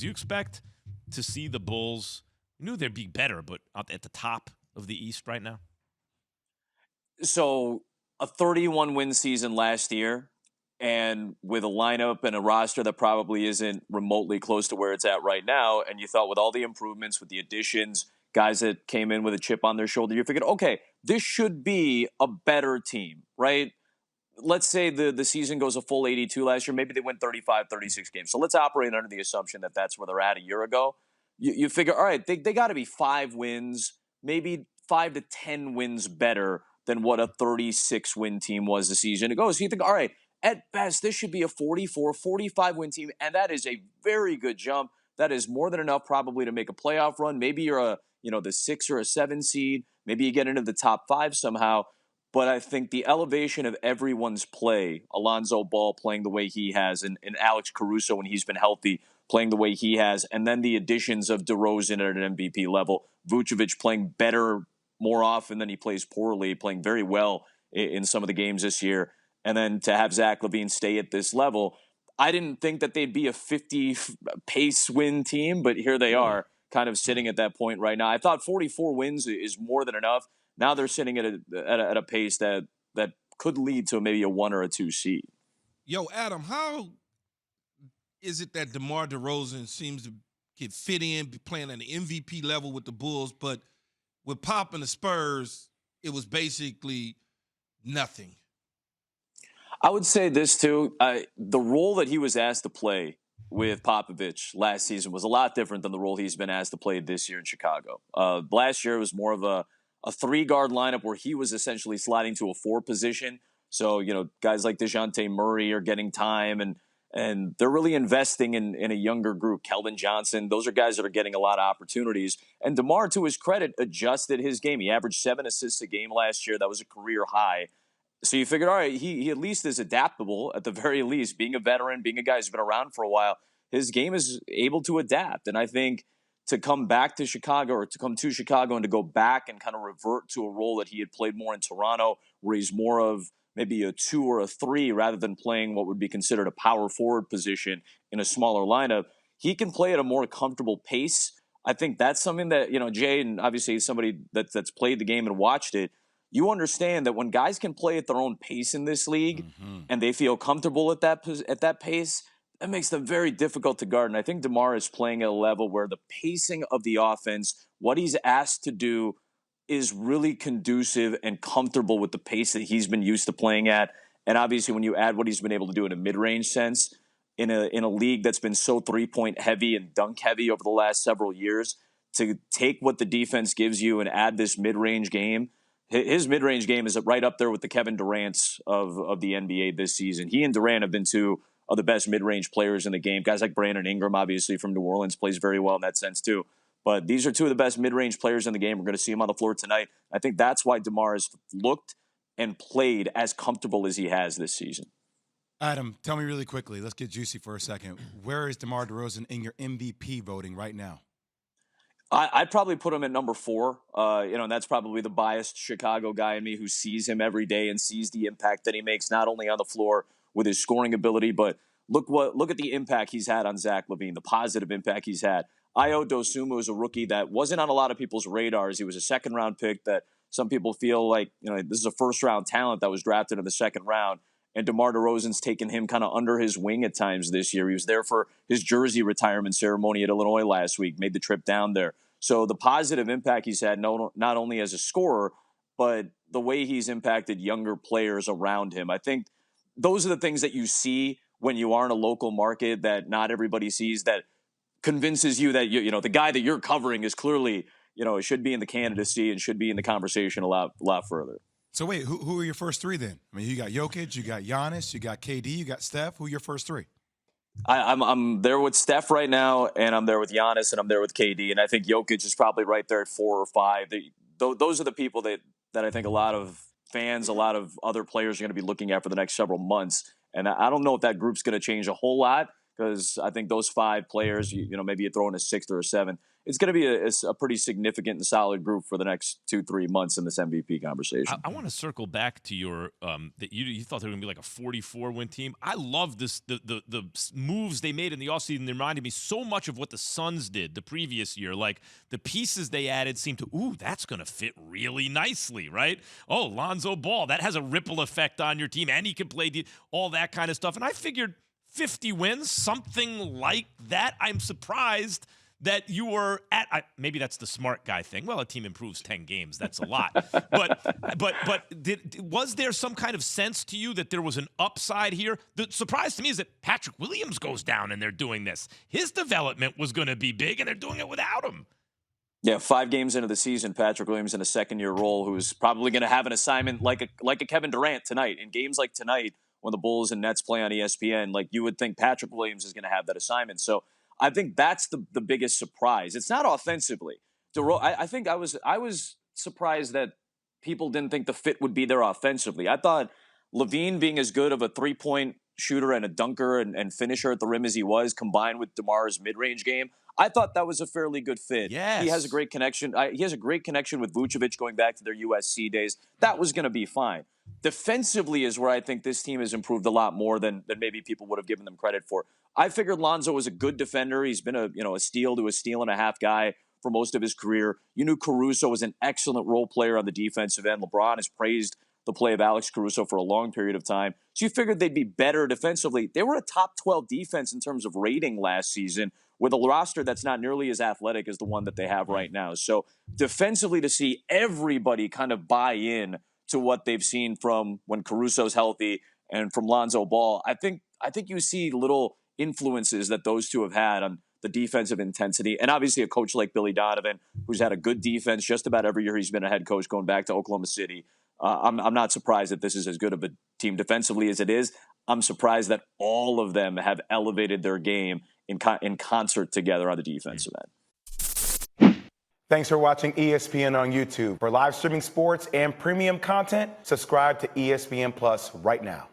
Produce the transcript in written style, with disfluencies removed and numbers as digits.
Do you expect to see the Bulls? You knew they'd be better, but at the top of the East right now? So a 31-win season last year, and with a lineup and a roster that probably isn't remotely close to where it's at right now, and you thought with all the improvements, with the additions, guys that came in with a chip on their shoulder, you figured, okay, this should be a better team, right? Let's say the season goes a full 82 last year. Maybe they win 35, 36 games. So let's operate under the assumption that that's where they're at a year ago. You figure, all right, they got to be 5 wins, maybe 5 to 10 wins better than what a 36-win team was the season ago. So you think, all right, at best, this should be a 44, 45-win team, and that is a very good jump. That is more than enough probably to make a playoff run. Maybe you're the 6 or a 7 seed. Maybe you get into the top 5 somehow. But I think the elevation of everyone's play, Alonzo Ball playing the way he has, and Alex Caruso when he's been healthy playing the way he has, and then the additions of DeRozan at an MVP level, Vucevic playing better more often than he plays poorly, playing very well in some of the games this year, and then to have Zach LaVine stay at this level. I didn't think that they'd be a 50-pace win team, but here they are, kind of sitting at that point right now. I thought 44 wins is more than enough. Now they're sitting at a pace that could lead to maybe a 1 or a 2 seed. Yo, Adam, how is it that DeMar DeRozan seems to get fit in, be playing at an MVP level with the Bulls, but with Pop and the Spurs, it was basically nothing? I would say this, too. The role that he was asked to play with Popovich last season was a lot different than the role he's been asked to play this year in Chicago. Last year, it was more of a 3-guard lineup where he was essentially sliding to a 4 position. So, guys like DeJounte Murray are getting time, and they're really investing in a younger group. Keldon Johnson, those are guys that are getting a lot of opportunities. And DeMar, to his credit, adjusted his game. He averaged 7 assists a game last year. That was a career high. So you figured, all right, he at least is adaptable at the very least. Being a veteran, being a guy who's been around for a while, his game is able to adapt. And I think to come back to Chicago, or to come to Chicago and to go back and kind of revert to a role that he had played more in Toronto, where he's more of maybe a 2 or a 3 rather than playing what would be considered a power forward position in a smaller lineup, he can play at a more comfortable pace. I think that's something that, Jay, and obviously somebody that's played the game and watched it, you understand that when guys can play at their own pace in this league and they feel comfortable at that pace, that makes them very difficult to guard. And I think DeMar is playing at a level where the pacing of the offense, what he's asked to do, is really conducive and comfortable with the pace that he's been used to playing at. And obviously, when you add what he's been able to do in a mid-range sense, in a league that's been so 3-point heavy and dunk heavy over the last several years, to take what the defense gives you and add this mid-range game, his mid-range game is right up there with the Kevin Durant's of the NBA this season. He and Durant have been 2 of the best mid-range players in the game. Guys like Brandon Ingram, obviously from New Orleans, plays very well in that sense too. But these are 2 of the best mid-range players in the game. We're going to see him on the floor tonight. I think that's why DeMar has looked and played as comfortable as he has this season. Adam, tell me really quickly. Let's get juicy for a second. Where is DeMar DeRozan in your MVP voting right now? I'd probably put him at number 4, and that's probably the biased Chicago guy in me who sees him every day and sees the impact that he makes, not only on the floor with his scoring ability, but look at the impact he's had on Zach LaVine, the positive impact he's had. Ayo Dosunmu is a rookie that wasn't on a lot of people's radars. He was a second-round pick that some people feel like, this is a first-round talent that was drafted in the second round. And DeMar DeRozan's taken him kind of under his wing at times this year. He was there for his jersey retirement ceremony at Illinois last week, made the trip down there. So the positive impact he's had, not only as a scorer, but the way he's impacted younger players around him. I think those are the things that you see when you are in a local market that not everybody sees, that convinces you that the guy that you're covering is clearly, it should be in the candidacy and should be in the conversation a lot further. So wait, who are your first 3 then? I mean, you got Jokic, you got Giannis, you got KD, you got Steph. Who are your first 3? I'm there with Steph right now, and I'm there with Giannis, and I'm there with KD, and I think Jokic is probably right there at 4 or 5. Those are the people that I think a lot of fans, a lot of other players are going to be looking at for the next several months. And I don't know if that group's going to change a whole lot, because I think those 5 players, maybe you throw in a 6th or a 7th. It's going to be a pretty significant and solid group for the next 2-3 months in this MVP conversation. I want to circle back to your that you thought they were going to be like a 44-win team. I love this the moves they made in the offseason. They reminded me so much of what the Suns did the previous year. Like the pieces they added seemed to, that's going to fit really nicely, right? Oh, Lonzo Ball, that has a ripple effect on your team, and he can play all that kind of stuff. And I figured 50 wins, something like that. I'm surprised that you were at, maybe that's the smart guy thing. Well, a team improves 10 games. That's a lot. But was there some kind of sense to you that there was an upside here? The surprise to me is that Patrick Williams goes down and they're doing this. His development was going to be big, and they're doing it without him. Yeah, 5 games into the season, Patrick Williams in a second-year role, who's probably going to have an assignment like a Kevin Durant tonight. In games like tonight, when the Bulls and Nets play on ESPN, like you would think Patrick Williams is going to have that assignment. So I think that's the biggest surprise. It's not offensively. I think I was surprised that people didn't think the fit would be there offensively. I thought Levine being as good of a 3-point shooter and a dunker and finisher at the rim as he was, combined with DeMar's mid-range game, I thought that was a fairly good fit. Yes. He has a great connection. He has a great connection with Vucevic going back to their USC days. That was going to be fine. Defensively is where I think this team has improved a lot more than maybe people would have given them credit for. I figured Lonzo was a good defender. He's been a steal to a steal and a half guy for most of his career. You knew Caruso was an excellent role player on the defensive end. LeBron has praised the play of Alex Caruso for a long period of time. So you figured they'd be better defensively. They were a top 12 defense in terms of rating last season, with a roster that's not nearly as athletic as the one that they have right now. So defensively, to see everybody kind of buy in to what they've seen from when Caruso's healthy and from Lonzo Ball, I think you see little influences that those two have had on the defensive intensity. And obviously a coach like Billy Donovan, who's had a good defense just about every year he's been a head coach going back to Oklahoma City. I'm not surprised that this is as good of a team defensively as it is. I'm surprised that all of them have elevated their game in concert together on the defensive end. Thanks for watching ESPN on YouTube. For live streaming sports and premium content, subscribe to ESPN Plus right now.